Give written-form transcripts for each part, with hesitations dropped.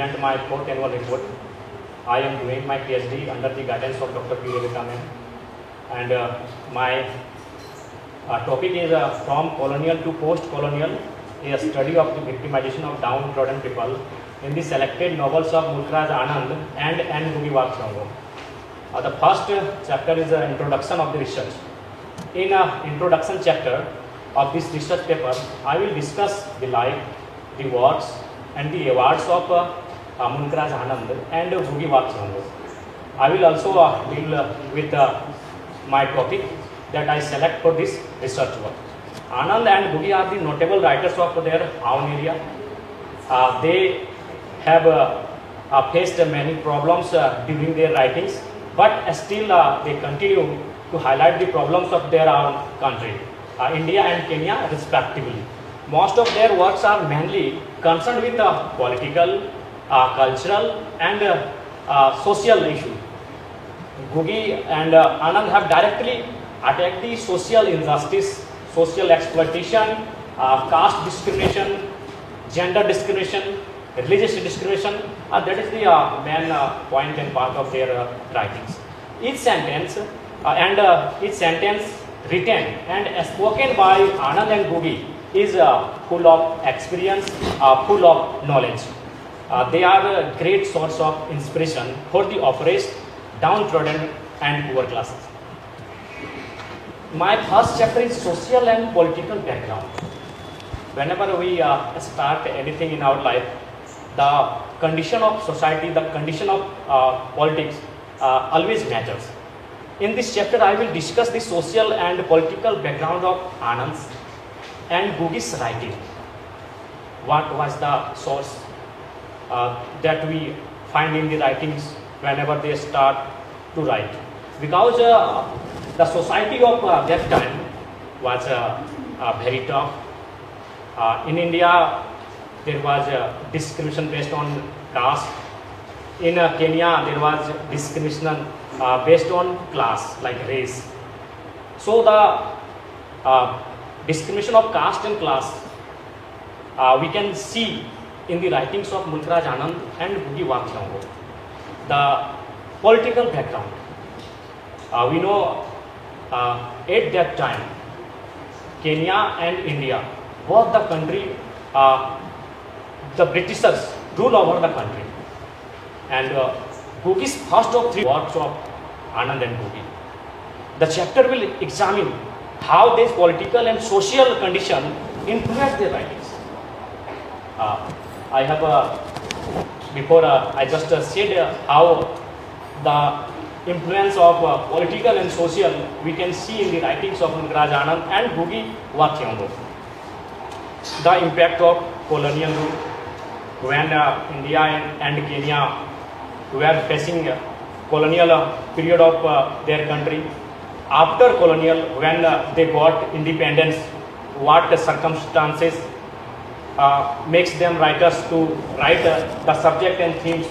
And my fourth annual report. I am doing my PhD under the guidance of Dr. P. Rebecca ma'am. And my topic is from colonial to post-colonial, a study of the victimization of downtrodden people in the selected novels of Mulkraj Anand and N. Googie Waghchongo. The first chapter is an introduction of the research. In introduction chapter of this research paper, I will discuss the life, the works, and the awards of Mulkraj Anand and Googie Waghchongo. I will also deal with my topic that I select for this research work. Anand and Googie are the notable writers of their own area. They have faced many problems during their writings, but still they continue to highlight the problems of their own country, India and Kenya respectively. Most of their works are mainly concerned with political, cultural and social issues. Googie and Anand have directly attacked the social injustice, social exploitation, caste discrimination, gender discrimination, religious discrimination. That is the main point and part of their writings. Each sentence written and spoken by Anand and Googie is full of experience, full of knowledge. They are a great source of inspiration for the oppressed, downtrodden and poor classes. My first chapter is social and political background. Whenever we start anything in our life, the condition of society, the condition of politics always matters. In this chapter, I will discuss the social and political background of Anand's and Googie's writing. What was the source that we find in the writings whenever they start to write? Because the society of that time was very tough. In India, there was discrimination based on caste. In Kenya, there was discrimination based on class, like race. So the discrimination of caste and class we can see in the writings of Mulkraj Anand and Googie Waghchongo. The political background. We know at that time, Kenya and India, both the country, the Britishers rule over the country. And Googie's first of three works of Anand and Googie. The chapter will examine how this political and social condition influence their writings. I have before I just said how the influence of political and social we can see in the writings of Mulkraj Anand and Googie Waghchongo. The impact of colonial rule when India and Kenya were facing colonial period of their country. After colonial, when they got independence, what circumstances makes them writers to write the subject and themes.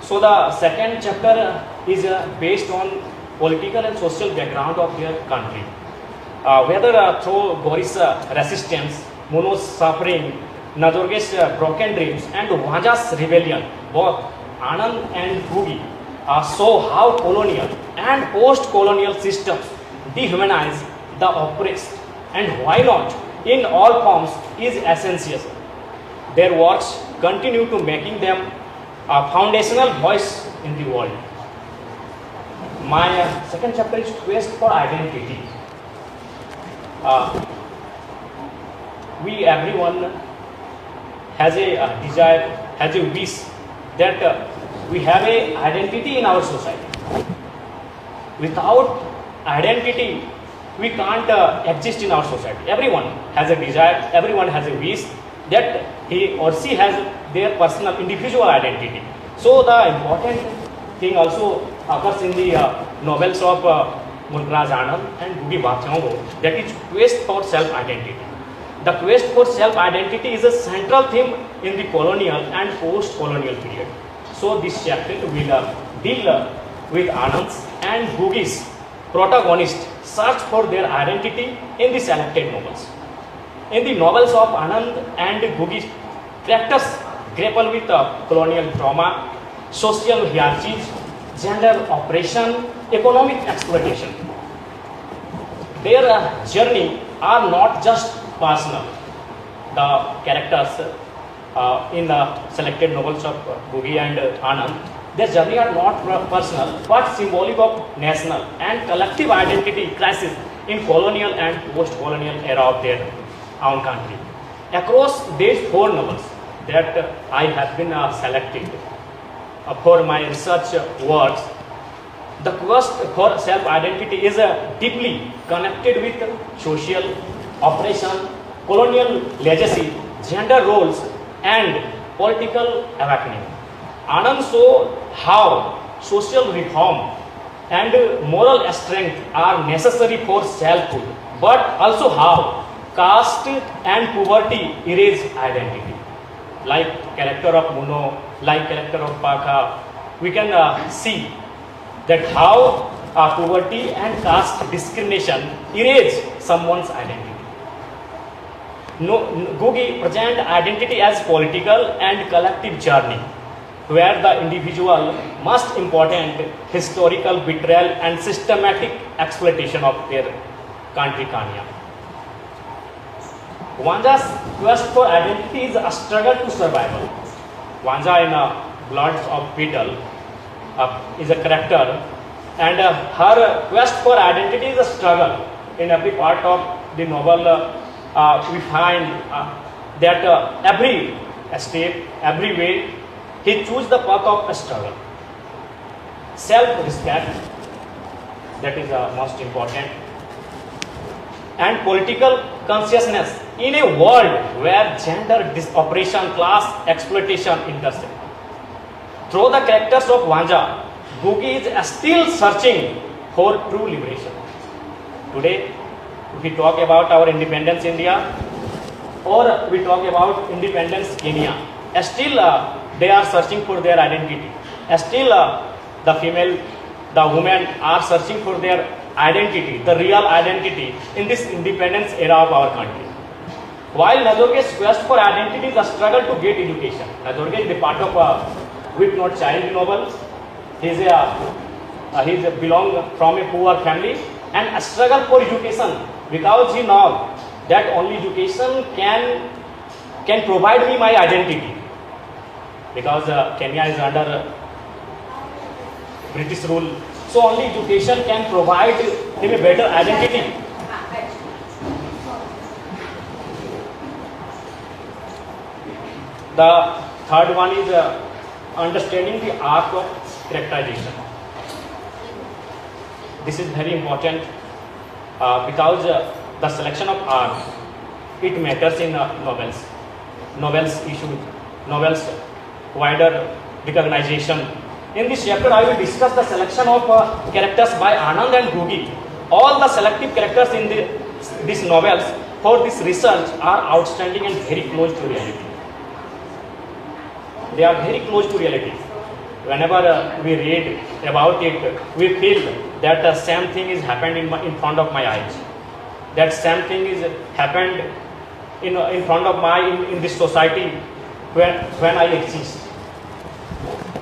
So the second chapter is based on political and social background of their country. Whether through Gori's resistance, Muno's suffering, Nazorge's broken dreams and Waja's rebellion, both Anand and Googie show how colonial and post-colonial systems dehumanize the oppressed, and why not in all forms is essential. Their works continue to making them a foundational voice in the world. My second chapter is Quest for Identity. We everyone has a desire, has a wish that we have a identity in our society. Without identity, we can't exist in our society. Everyone has a desire, everyone has a wish that he or she has their personal individual identity. So the important thing also occurs in the novels of Mulkraj Anand and Googie Waghchongo, that is quest for self-identity. The quest for self-identity is a central theme in the colonial and post-colonial period. So this chapter will deal with Anand's and Googie's protagonists search for their identity in the selected novels. In the novels of Anand and Googie, characters grapple with colonial trauma, social hierarchies, gender oppression, economic exploitation. Their journey are not just personal. The characters in the selected novels of Googie and Anand, their journey are not personal but symbolic of national and collective identity crisis in colonial and post-colonial era of their own country. Across these four novels that I have been selected for my research works, the quest for self-identity is deeply connected with social oppression, colonial legacy, gender roles, and political awakening. Anand saw how social reform and moral strength are necessary for selfhood, but also how caste and poverty erase identity. Like character of Muno, like character of Pakha, we can see that how poverty and caste discrimination erase someone's identity. Googie present identity as political and collective journey, where the individual must important historical betrayal and systematic exploitation of their country Kanya. Vanja's quest for identity is a struggle to survival. Vanja in Blood of Beetle is a character, and her quest for identity is a struggle. In every part of the novel, we find that every step, every way, he chooses the path of a struggle. Self-respect, that is most important, and political consciousness in a world where gender oppression, class exploitation intersect. Through the characters of Vanja, Googie is still searching for true liberation. Today, if we talk about our independence India, or we talk about independence Kenya, still they are searching for their identity. Still the female, the women are searching for their identity, the real identity in this independence era of our country. While Nazorge's quest for identity is a struggle to get education. Nazorge is the part of Weep Not Child novel. He belong from a poor family and a struggle for education, because he knows that only education can provide me my identity, because Kenya is under British rule, so only education can provide him a better identity. The third one is understanding the art of characterization. This is very important because the selection of art, it matters in novels issues, novels wider recognition. In this chapter, I will discuss the selection of characters by Anand and Googie. All the selective characters in these novels for this research are outstanding and very close to reality. They are very close to reality. Whenever we read about it, we feel that the same thing is happened in front of my eyes. That same thing is happened in front of in this society when I exist.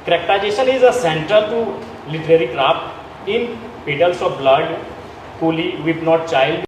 Characterization is a central to literary craft. In Petals of Blood, Coolie, Weep Not Child,